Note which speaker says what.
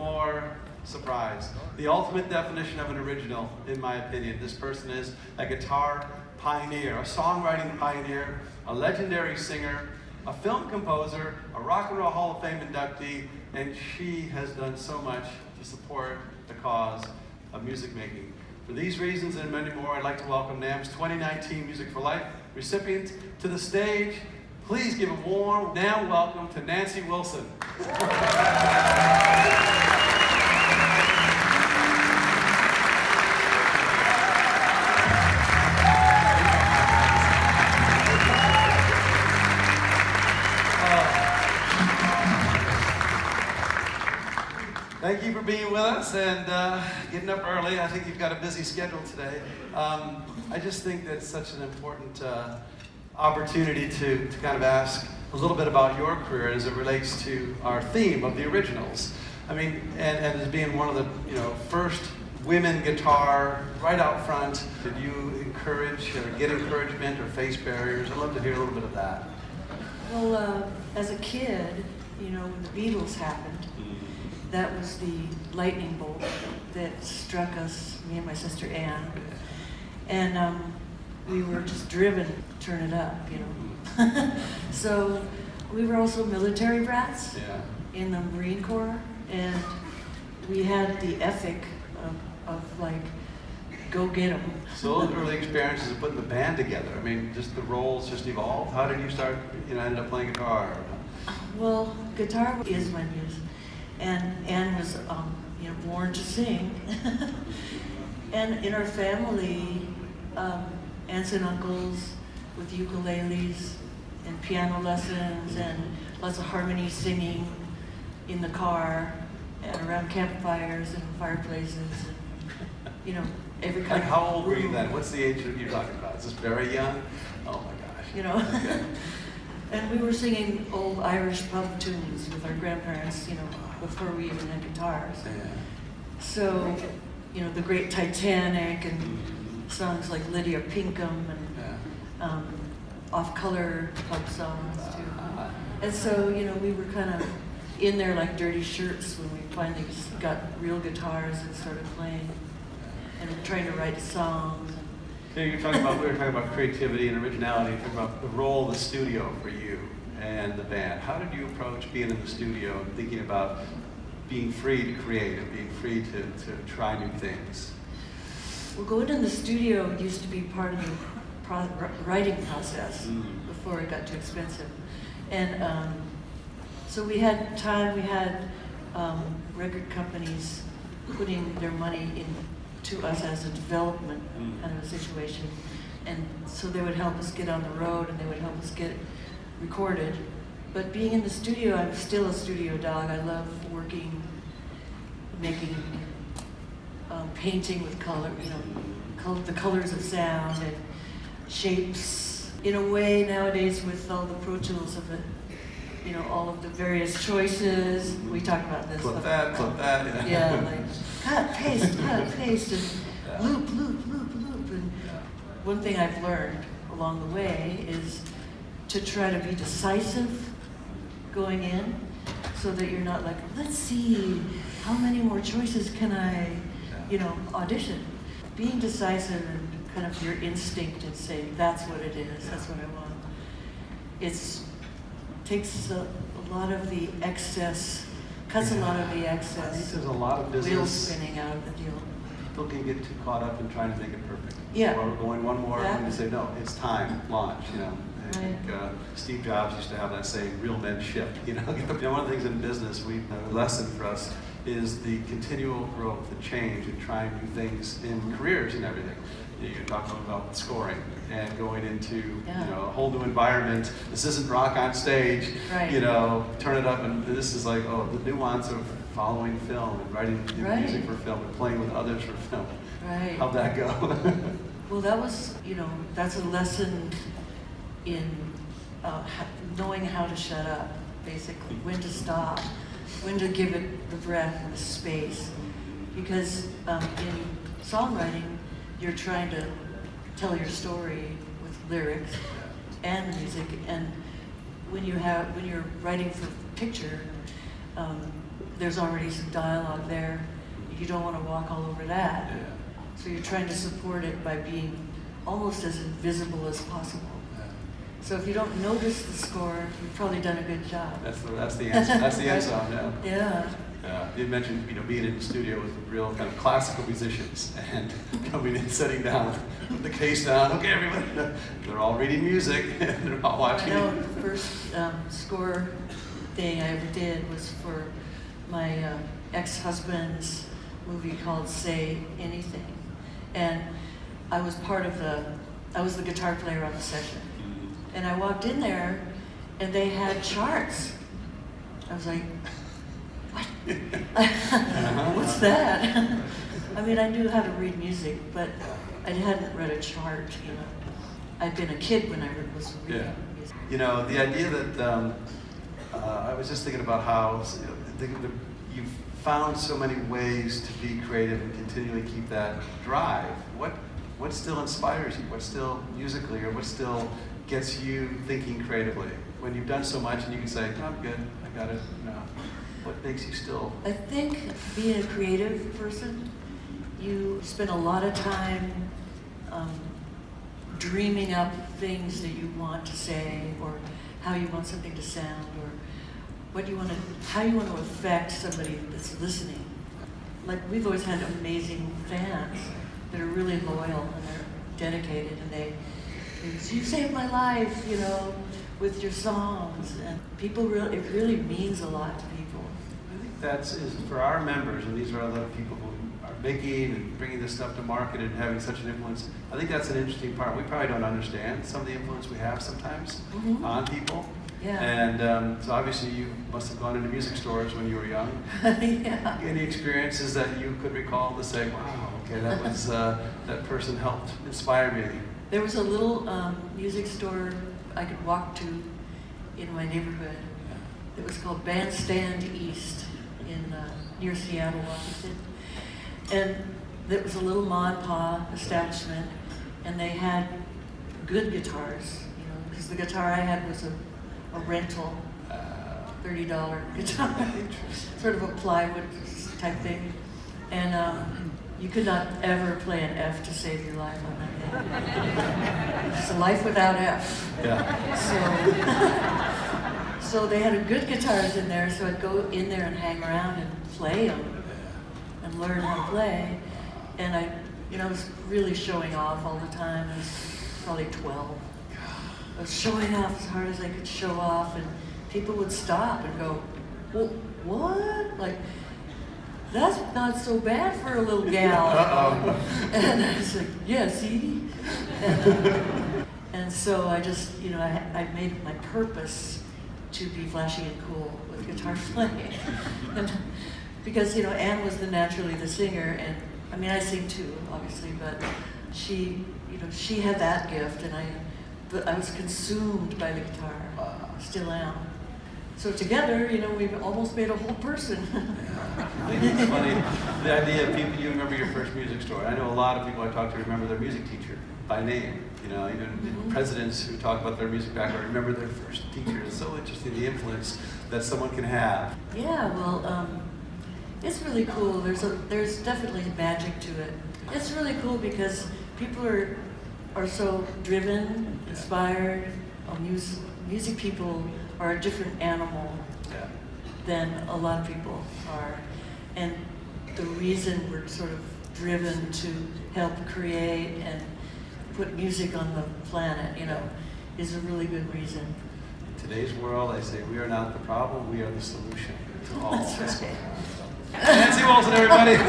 Speaker 1: more surprise. The ultimate definition of an original, in my opinion. This person is a guitar pioneer, a songwriting pioneer, a legendary singer, a film composer, a Rock and Roll Hall of Fame inductee, and she has done so much to support the cause of music making. For these reasons and many more, I'd like to welcome NAMM's 2019 Music for Life recipient to the stage. Please give a warm NAMM welcome to Nancy Wilson. Thank you for being with us and getting up early. I think you've got a busy schedule today. I just think that's such an important opportunity to kind of ask a little bit about your career as it relates to our theme of the originals. I mean, and as being one of the first women guitar right out front, did you encourage or get encouragement or face barriers? I'd love to hear a little bit of that.
Speaker 2: Well, as a kid, when the Beatles happened, that was the lightning bolt that struck us, me and my sister Ann. And we were just driven to turn it up, So we were also military brats in the Marine Corps, and we had the ethic of like, go get them.
Speaker 1: So those early experiences of putting the band together, I mean, just the roles just evolved. How did you start, end up playing guitar?
Speaker 2: Well, guitar is my muse. And Anne was, born to sing. And in our family, aunts and uncles with ukuleles and piano lessons and lots of harmony singing in the car and around campfires and fireplaces and, every kind of
Speaker 1: how old were you then? What's the age that you're talking about? Is this very young? Oh my gosh. Okay.
Speaker 2: And we were singing old Irish pub tunes with our grandparents, before we even had guitars.
Speaker 1: Yeah.
Speaker 2: So, the Great Titanic and songs like Lydia Pinkham and off-color pub songs too. And so, we were kind of in there like dirty shirts when we finally got real guitars and started playing and trying to write songs.
Speaker 1: We were talking about creativity and originality, talking about the role of the studio for you and the band. How did you approach being in the studio and thinking about being free to create and being free to try new things?
Speaker 2: Well, going in the studio used to be part of the writing process before it got too expensive. And so we had time, we had record companies putting their money into us as a development kind of a situation. And so they would help us get on the road and they would help us get recorded. But being in the studio, I'm still a studio dog. I love working, making, painting with color, the colors of sound and shapes. In a way, nowadays, with all the Pro Tools of it, all of the various choices. We talk about this.
Speaker 1: Clip that.
Speaker 2: Yeah, like cut, paste, and loop. And one thing I've learned along the way is to try to be decisive going in, so that you're not like, let's see, how many more choices can I, audition. Being decisive and kind of your instinct and saying, that's what it is, that's what I want. Takes a lot of the excess, cuts a lot of the excess.
Speaker 1: I think there's a lot of business.
Speaker 2: Wheels spinning out of the deal.
Speaker 1: People can get too caught up in trying to make it perfect.
Speaker 2: Yeah.
Speaker 1: Or going one more and say, no, it's time, launch, I think Steve Jobs used to have that saying, real men shift. One of the things in business, a lesson for us is the continual growth, the change, and trying new things in careers and everything. You're talking about scoring and going into a whole new environment. This isn't rock on stage.
Speaker 2: Right.
Speaker 1: Turn it up, and this is like the nuance of following film and writing music for film and playing with others for film.
Speaker 2: Right.
Speaker 1: How'd that go?
Speaker 2: Well, that was that's a lesson in knowing how to shut up, basically, when to stop, when to give it the breath and the space. Because in songwriting, you're trying to tell your story with lyrics and music, and when you're writing for picture, there's already some dialogue there. You don't want to walk all over that.
Speaker 1: Yeah.
Speaker 2: So you're trying to support it by being almost as invisible as possible. So if you don't notice the score, you've probably done a good job.
Speaker 1: That's the answer. That's the end song now.
Speaker 2: Yeah.
Speaker 1: You mentioned, being in the studio with real kind of classical musicians and coming in, sitting down, put the case down. Okay, everybody, they're all reading music and they're all watching.
Speaker 2: I know the first score thing I ever did was for my ex-husband's movie called Say Anything, and I was the guitar player on the session, and I walked in there, and they had charts. I was like, what? What's that? I mean, I knew how to read music, but I hadn't read a chart, I'd been a kid when I was reading music.
Speaker 1: The idea that, I was just thinking about how you've found so many ways to be creative and continually keep that drive. What still inspires you? What still musically, or what still gets you thinking creatively? When you've done so much and you can say, oh, I'm good, I got it, what makes you still?
Speaker 2: I think being a creative person, you spend a lot of time dreaming up things that you want to say, or how you want something to sound, or how you want to affect somebody that's listening. Like, we've always had amazing fans that are really loyal and they're dedicated, and you saved my life, with your songs, and it really means a lot to people.
Speaker 1: I think that's for our members, and these are other people who are making and bringing this stuff to market and having such an influence. I think that's an interesting part. We probably don't understand some of the influence we have sometimes on people.
Speaker 2: Yeah.
Speaker 1: And so obviously you must have gone into music stores when you were young.
Speaker 2: Yeah.
Speaker 1: Any experiences that you could recall to say, wow, okay, that was that person helped inspire me?
Speaker 2: There was a little music store I could walk to in my neighborhood. It was called Bandstand East near Seattle, Washington. And it was a little ma and pa establishment, and they had good guitars, because the guitar I had was a rental $30 guitar, sort of a plywood type thing. And you could not ever play an F to save your life on that thing. It's a life without F.
Speaker 1: Yeah.
Speaker 2: So they had good guitars in there, so I'd go in there and hang around and play them and learn how to play. And I was really showing off all the time. I was probably 12. I was showing off as hard as I could show off, and people would stop and go, well, what? Like, that's not so bad for a little gal. And I was like, yeah, see? And so I just, I made it my purpose to be flashy and cool with guitar playing. And because, Anne was naturally the singer, and I mean, I sing too, obviously, but she had that gift, and I was consumed by the guitar, still am. So together, we've almost made a whole person.
Speaker 1: I think it's funny, the idea of people, you remember your first music store. I know a lot of people I talk to remember their music teacher by name. Even presidents who talk about their music background remember their first teacher. It's so interesting, the influence that someone can have.
Speaker 2: Yeah, well, it's really cool. There's definitely magic to it. It's really cool because people are so driven, inspired. Music people are a different animal than a lot of people are. And the reason we're sort of driven to help create and put music on the planet, is a really good reason.
Speaker 1: In today's world, I say we are not the problem, we are the solution to all.
Speaker 2: That's right.
Speaker 1: Nancy Wilson, everybody.